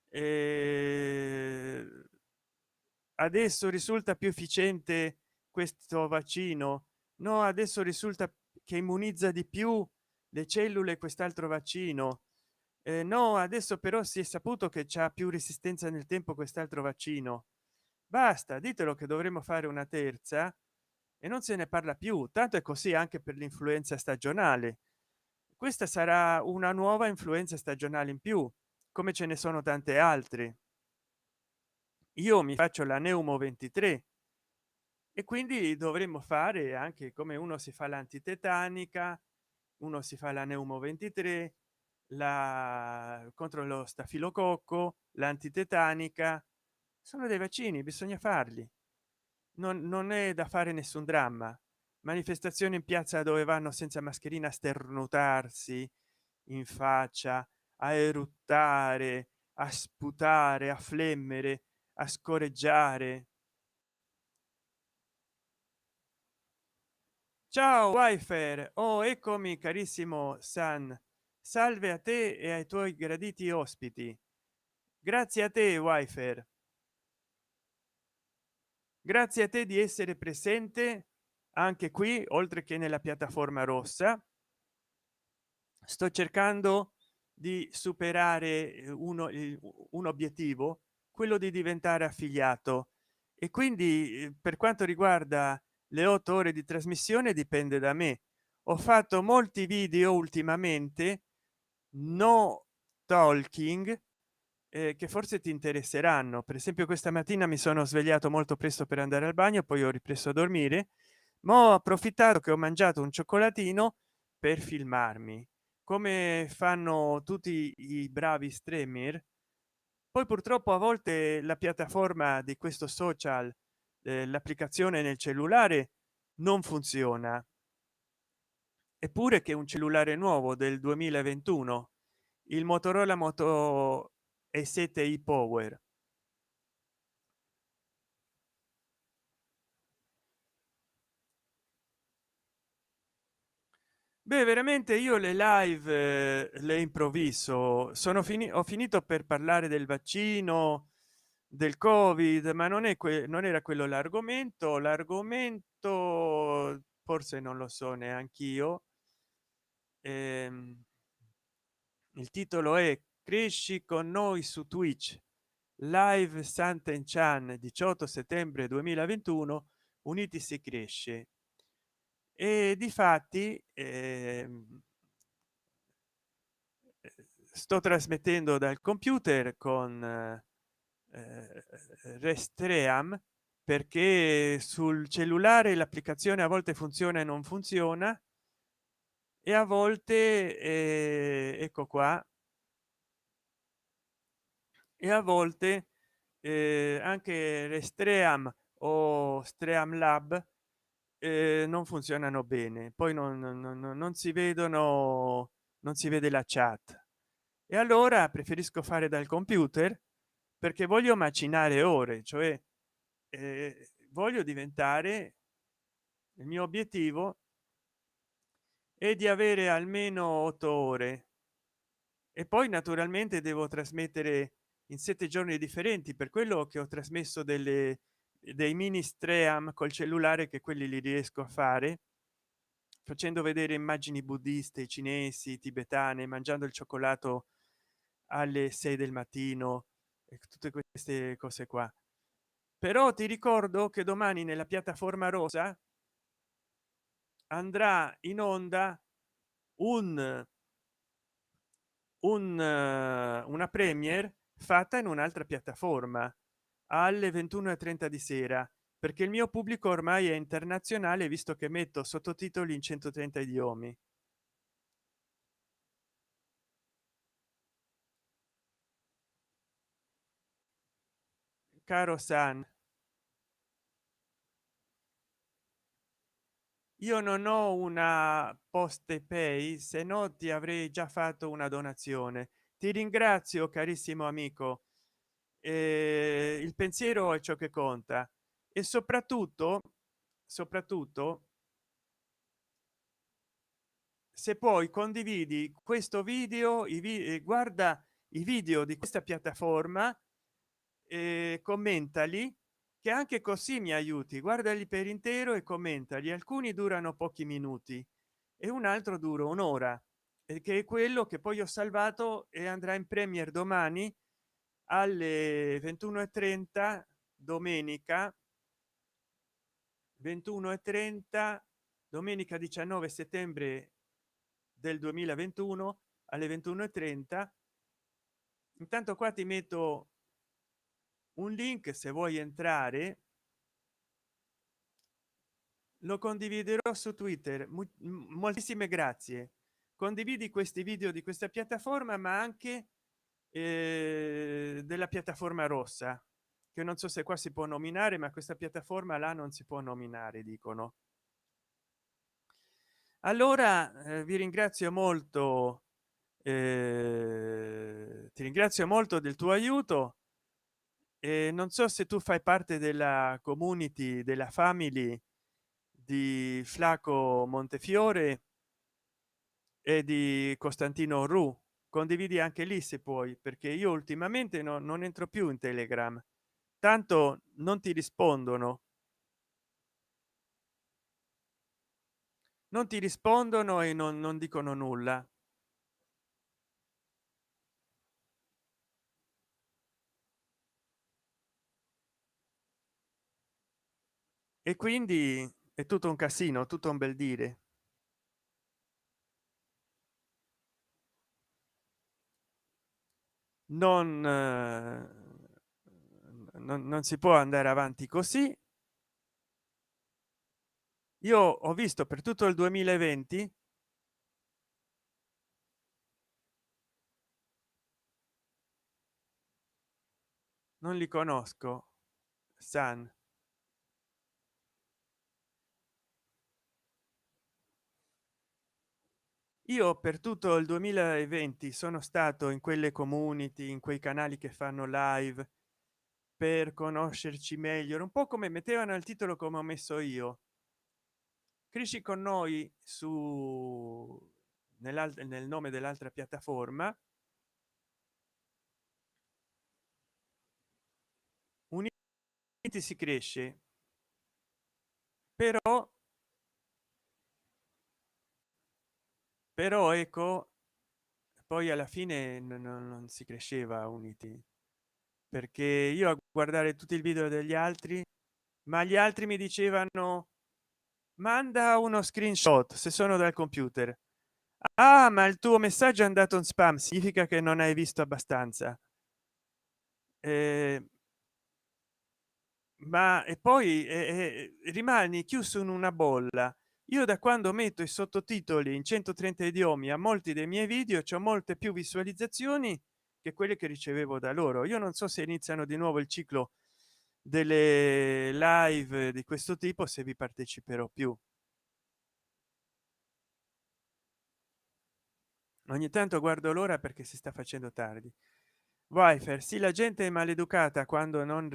eh, adesso risulta più efficiente questo vaccino, no, adesso risulta che immunizza di più le cellule quest'altro vaccino. No, adesso però si è saputo che c'ha più resistenza nel tempo quest'altro vaccino. Basta, ditelo che dovremmo fare una terza e non se ne parla più. Tanto è così anche per l'influenza stagionale. Questa sarà una nuova influenza stagionale in più, come ce ne sono tante altre. Io mi faccio la neumo 23 e quindi dovremmo fare anche come uno si fa l'antitetanica, uno si fa la neumo 23, la contro lo stafilococco, l'antitetanica. Sono dei vaccini, bisogna farli. Non è da fare nessun dramma. Manifestazioni in piazza dove vanno senza mascherina a sternutarsi in faccia, a eruttare, a sputare, a flemmere, a scoreggiare. Ciao wifer, oh eccomi carissimo San, salve a te e ai tuoi graditi ospiti. Grazie a te wifer, grazie a te di essere presente anche qui oltre che nella piattaforma rossa. Sto cercando di superare un obiettivo, quello di diventare affiliato, e quindi per quanto riguarda le 8 ore di trasmissione dipende da me. Ho fatto molti video ultimamente, no talking, che forse ti interesseranno. Per esempio questa mattina mi sono svegliato molto presto per andare al bagno, poi ho ripreso a dormire, ma ho approfittato che ho mangiato un cioccolatino per filmarmi come fanno tutti i bravi streamer. Poi purtroppo a volte la piattaforma di questo social, l'applicazione nel cellulare non funziona, eppure che un cellulare nuovo del 2021, il Motorola Moto E7i Power. Beh, veramente io le live le improvviso. Ho finito per parlare del vaccino, del covid, ma non era quello l'argomento. L'argomento forse non lo so neanch'io. Ehm, il titolo è cresci con noi su Twitch, live Santen Chan 18 settembre 2021, uniti si cresce. e difatti sto trasmettendo dal computer con restream, perché sul cellulare l'applicazione a volte funziona e non funziona, e a volte ecco qua, e a volte anche restream o streamlab non funzionano bene, poi non si vedono, non si vede la chat, e allora preferisco fare dal computer perché voglio macinare ore, cioè voglio diventare, il mio obiettivo è di avere almeno 8 ore, e poi naturalmente devo trasmettere in 7 giorni differenti, per quello che ho trasmesso dei mini stream col cellulare, che quelli li riesco a fare facendo vedere immagini buddiste, cinesi, tibetane, mangiando il cioccolato alle 6 del mattino e tutte queste cose qua. Però ti ricordo che domani nella piattaforma rosa andrà in onda un una premiere fatta in un'altra piattaforma alle 21:30 di sera, perché il mio pubblico ormai è internazionale, visto che metto sottotitoli in 130 idiomi. Caro San, io non ho una poste pay, se no ti avrei già fatto una donazione. Ti ringrazio, carissimo amico. Il pensiero è ciò che conta, e soprattutto se poi condividi questo video, guarda i video di questa piattaforma, commentali, che anche così mi aiuti, guardali per intero e commentali. Alcuni durano pochi minuti e un altro dura un'ora, e che è quello che poi ho salvato e andrà in premier domani alle 21:30, domenica 21:30, domenica 19 settembre del 2021 alle 21:30. Intanto qua ti metto un link, se vuoi entrare lo condividerò su Twitter. Moltissime grazie. Condividi questi video di questa piattaforma, ma anche della piattaforma rossa, che non so se qua si può nominare, ma questa piattaforma là non si può nominare, dicono. Allora vi ringrazio molto, ti ringrazio molto del tuo aiuto, e non so se tu fai parte della community, della family di Flaco Montefiore e di Costantino Ru. Condividi anche lì se puoi, perché io ultimamente non entro più in Telegram, tanto non ti rispondono, non ti rispondono e non dicono nulla, e quindi è tutto un casino, tutto un bel dire. Non si può andare avanti così. Io ho visto per tutto il 2020, non li conosco, San. Io per tutto il 2020 sono stato in quelle community, in quei canali che fanno live per conoscerci meglio. Era un po' come mettevano il titolo, come ho messo io: cresci con noi su nel nome dell'altra piattaforma. Uniti si cresce, però ecco, poi alla fine non si cresceva uniti, perché io a guardare tutti i video degli altri, ma gli altri mi dicevano manda uno screenshot se sono dal computer. Ah, ma il tuo messaggio è andato in spam, significa che non hai visto abbastanza. Eh, ma e poi rimani chiuso in una bolla. Io da quando metto i sottotitoli in 130 idiomi a molti dei miei video c'ho molte più visualizzazioni che quelle che ricevevo da loro. Io non so se iniziano di nuovo il ciclo delle live di questo tipo, se vi parteciperò più. Ogni tanto guardo l'ora perché si sta facendo tardi. Wifer, sì, la gente è maleducata quando non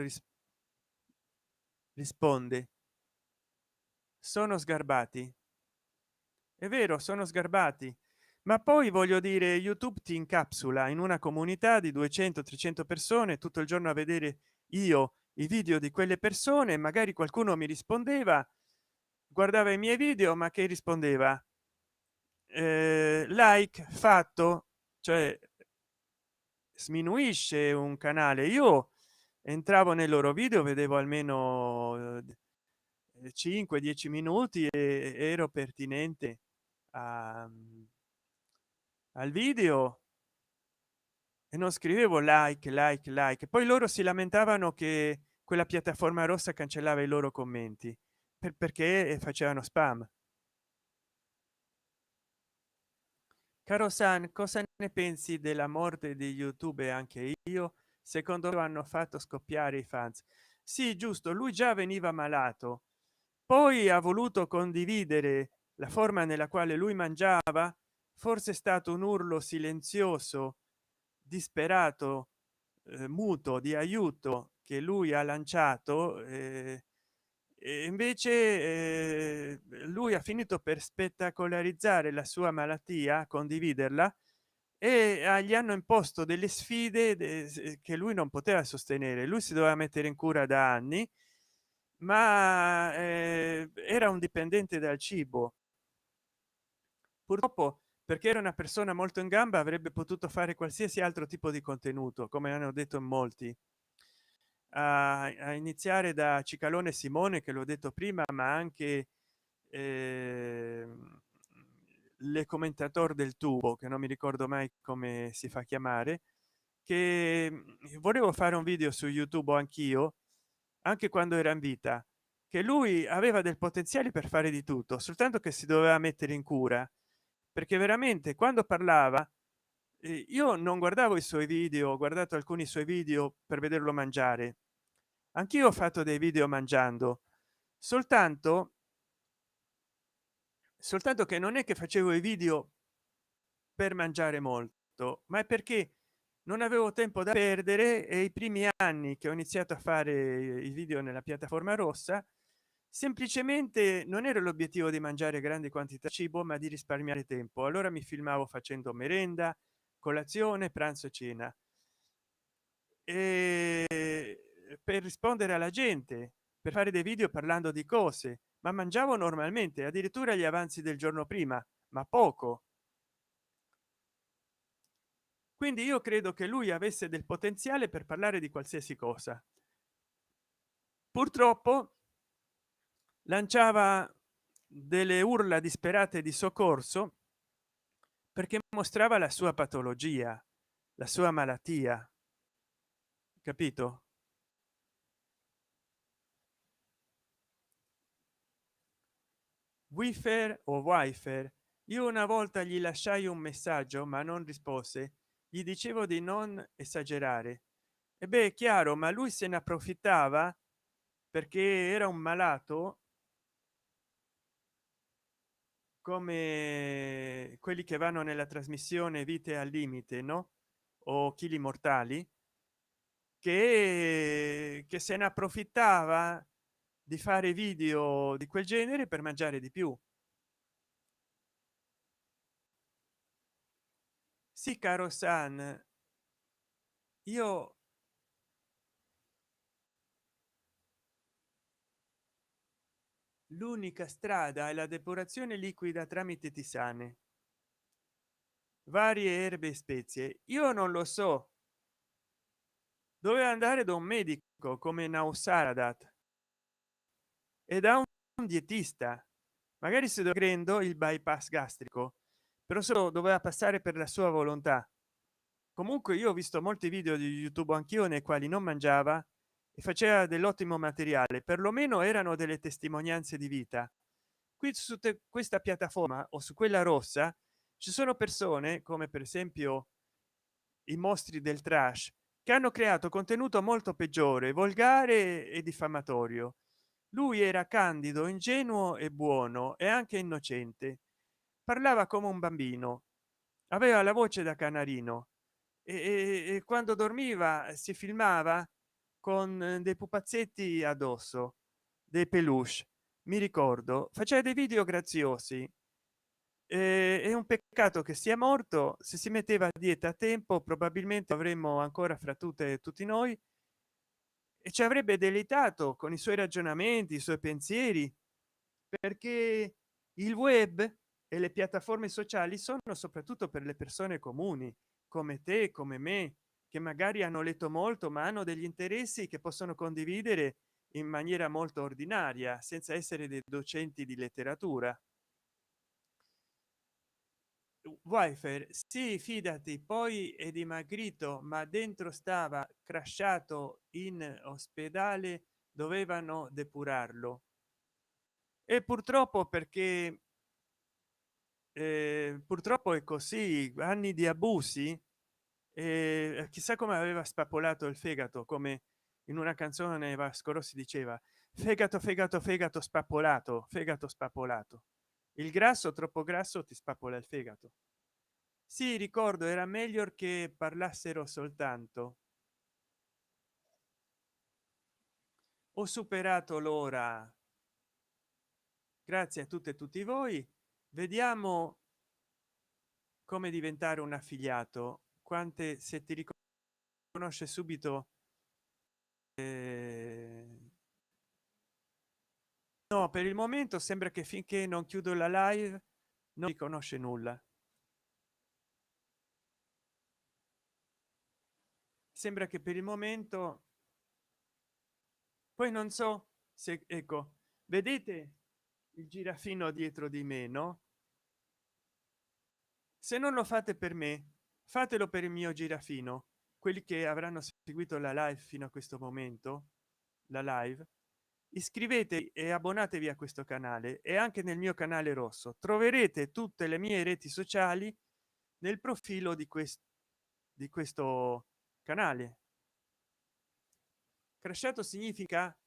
risponde. Sono sgarbati. È vero, sono sgarbati. Ma poi voglio dire, YouTube ti incapsula in una comunità di 200-300 persone tutto il giorno a vedere io i video di quelle persone. Magari qualcuno mi rispondeva, guardava i miei video, ma che rispondeva like fatto, cioè sminuisce un canale. Io entravo nei loro video, vedevo almeno 5-10 minuti e ero pertinente al video e non scrivevo like. Poi loro si lamentavano che quella piattaforma rossa cancellava i loro commenti perché facevano spam. Caro San, cosa ne pensi della morte di YouTube? E anche io, secondo me hanno fatto scoppiare i fans. Sì, giusto, lui già veniva malato, poi ha voluto condividere la forma nella quale lui mangiava. Forse è stato un urlo silenzioso, disperato, muto di aiuto che lui ha lanciato, e invece lui ha finito per spettacolarizzare la sua malattia, condividerla, e gli hanno imposto delle sfide che lui non poteva sostenere. Lui si doveva mettere in cura da anni, ma era un dipendente dal cibo. Purtroppo, perché era una persona molto in gamba, avrebbe potuto fare qualsiasi altro tipo di contenuto, come hanno detto in molti, a iniziare da Cicalone Simone, che l'ho detto prima, ma anche le commentator del tubo, che non mi ricordo mai come si fa chiamare, che volevo fare un video su YouTube anch'io, anche quando era in vita, che lui aveva del potenziale per fare di tutto, soltanto che si doveva mettere in cura, perché veramente quando parlava, io non guardavo i suoi video, ho guardato alcuni suoi video per vederlo mangiare. Anch'io ho fatto dei video mangiando, soltanto che non è che facevo i video per mangiare molto, ma è perché non avevo tempo da perdere, e i primi anni che ho iniziato a fare i video nella piattaforma rossa, semplicemente non era l'obiettivo di mangiare grandi quantità di cibo, ma di risparmiare tempo. Allora mi filmavo facendo merenda, colazione, pranzo e cena, e per rispondere alla gente, per fare dei video parlando di cose, ma mangiavo normalmente, addirittura gli avanzi del giorno prima, ma poco. Quindi io credo che lui avesse del potenziale per parlare di qualsiasi cosa. Purtroppo lanciava delle urla disperate di soccorso perché mostrava la sua patologia, la sua malattia, capito? Wifer o wifer, io una volta gli lasciai un messaggio ma non rispose. Gli dicevo di non esagerare. E beh, è chiaro, ma lui se ne approfittava perché era un malato, come quelli che vanno nella trasmissione Vite al limite, no? O Chili mortali, che se ne approfittava di fare video di quel genere per mangiare di più. Sì, caro San, io l'unica strada è la depurazione liquida tramite tisane, varie erbe e spezie. Io non lo so, doveva andare da un medico come Nausaradat e da un dietista. magari si dovendo il bypass gastrico, però solo doveva passare per la sua volontà. Comunque io ho visto molti video di YouTube anch'io nei quali non mangiava e faceva dell'ottimo materiale, perlomeno erano delle testimonianze di vita. Qui su questa piattaforma o su quella rossa ci sono persone come per esempio i mostri del trash che hanno creato contenuto molto peggiore, volgare e diffamatorio. Lui era candido, ingenuo e buono e anche innocente, parlava come un bambino, aveva la voce da canarino e quando dormiva si filmava con dei pupazzetti addosso, dei peluche, mi ricordo, faceva dei video graziosi. È un peccato che sia morto. Se si metteva a dieta a tempo probabilmente avremmo ancora fra tutte e tutti noi e ci avrebbe deleitato con i suoi ragionamenti, i suoi pensieri, perché il web e le piattaforme sociali sono soprattutto per le persone comuni come te, come me, che magari hanno letto molto ma hanno degli interessi che possono condividere in maniera molto ordinaria senza essere dei docenti di letteratura. Wifer, sì, fidati, poi è dimagrito, ma dentro stava crashato in ospedale, dovevano depurarlo. E purtroppo perché purtroppo è così, anni di abusi, chissà come aveva spapolato il fegato, come in una canzone Vasco Rossi diceva: fegato, fegato, fegato spappolato, fegato spappolato. Il grasso troppo grasso ti spappola il fegato. Sì, ricordo, era meglio che parlassero soltanto. Ho superato l'ora. Grazie a tutte e tutti voi. Vediamo come diventare un affiliato. Quante, se ti riconosce subito, eh, no, per il momento sembra che finché non chiudo la live non riconosce nulla. Sembra che per il momento, poi non so se, ecco, vedete il girafino dietro di me, no? Se non lo fate per me, fatelo per il mio girafino. Quelli che avranno seguito la live fino a questo momento, la live, iscrivetevi e abbonatevi a questo canale e anche nel mio canale rosso. Troverete tutte le mie reti sociali nel profilo di questo canale. Crashato significa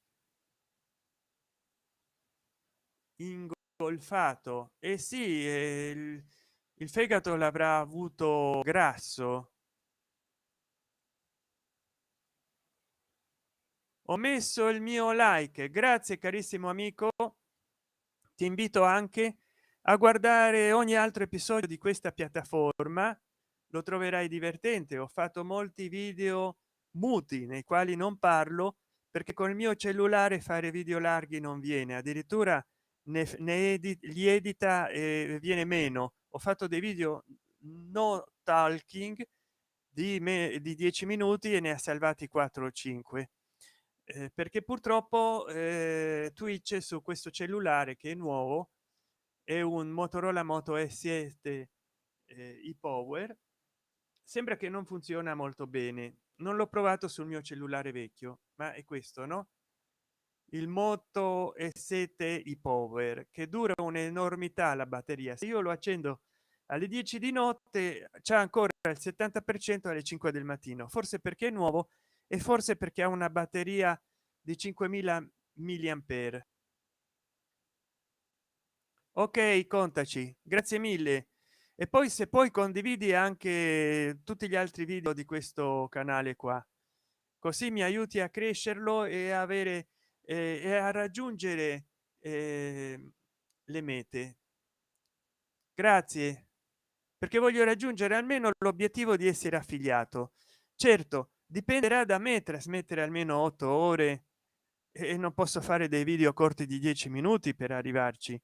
ingolfato. E sì, il fegato l'avrà avuto grasso. Ho messo il mio like, grazie carissimo amico. Ti invito anche a guardare ogni altro episodio di questa piattaforma, lo troverai divertente. Ho fatto molti video muti nei quali non parlo perché con il mio cellulare fare video larghi non viene, addirittura li edita e viene meno. Ho fatto dei video no talking di 10 minuti e ne ha salvati 4 o 5, perché purtroppo Twitch su questo cellulare che è nuovo, è un Motorola Moto S7 e-Power, sembra che non funziona molto bene. Non l'ho provato sul mio cellulare vecchio, ma è questo, no? Il Moto S7 e-Power, che dura un'enormità la batteria. Se io lo accendo alle 10 di notte c'è ancora il 70% alle 5 del mattino, forse perché è nuovo e forse perché ha una batteria di 5000 milliampere. Ok, contaci, grazie mille. E poi se poi condividi anche tutti gli altri video di questo canale qua, così mi aiuti a crescerlo e avere e a raggiungere le mete. Grazie, perché voglio raggiungere almeno l'obiettivo di essere affiliato. Certo, dipenderà da me trasmettere almeno 8 ore e non posso fare dei video corti di 10 minuti per arrivarci,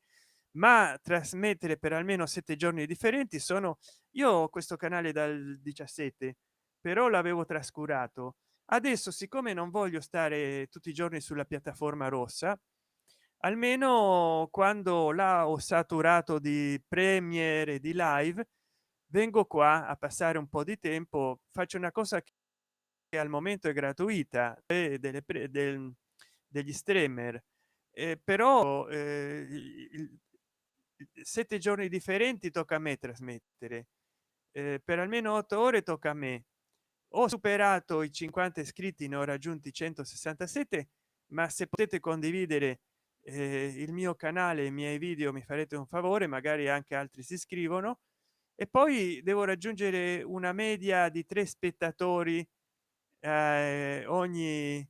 ma trasmettere per almeno 7 giorni differenti. Sono, io ho questo canale dal 17, però l'avevo trascurato. Adesso siccome non voglio stare tutti i giorni sulla piattaforma rossa, almeno quando là ho saturato di premiere di live vengo qua a passare un po' di tempo, faccio una cosa che al momento è gratuita degli streamer, però 7 giorni differenti tocca a me trasmettere, per almeno 8 ore tocca a me. Ho superato i 50 iscritti, ne ho raggiunti 167, ma se potete condividere il mio canale, i miei video, mi farete un favore, magari anche altri si iscrivono. E poi devo raggiungere una media di 3 spettatori ogni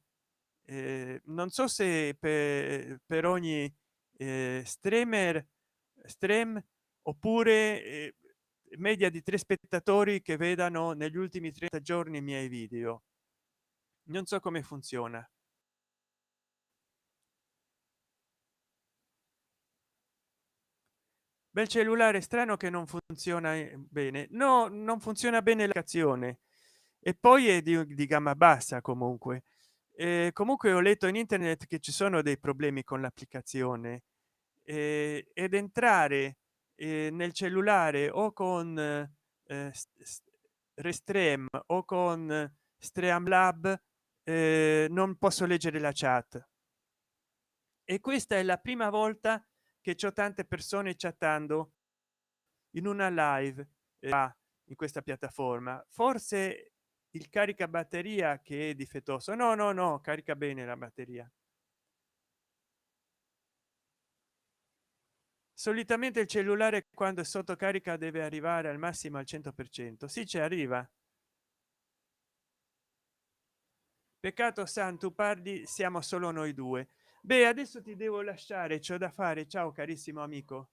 non so se per ogni stream oppure media di 3 spettatori che vedano negli ultimi 30 giorni i miei video. Non so come funziona. Bel cellulare, strano che non funziona bene. No, non funziona bene l'applicazione, e poi è di gamma bassa. Comunque comunque ho letto in internet che ci sono dei problemi con l'applicazione, ed entrare nel cellulare o con Restream o con Streamlab, non posso leggere la chat, e questa è la prima volta che c'ho tante persone chattando in una live in questa piattaforma. Forse il caricabatteria che è difettoso. No, no, no, carica bene la batteria. Solitamente il cellulare quando è sotto carica deve arrivare al massimo al 100%. Sì, ci arriva. Peccato santo, parli, siamo solo noi due. Beh, adesso ti devo lasciare, c'ho da fare. Ciao carissimo amico.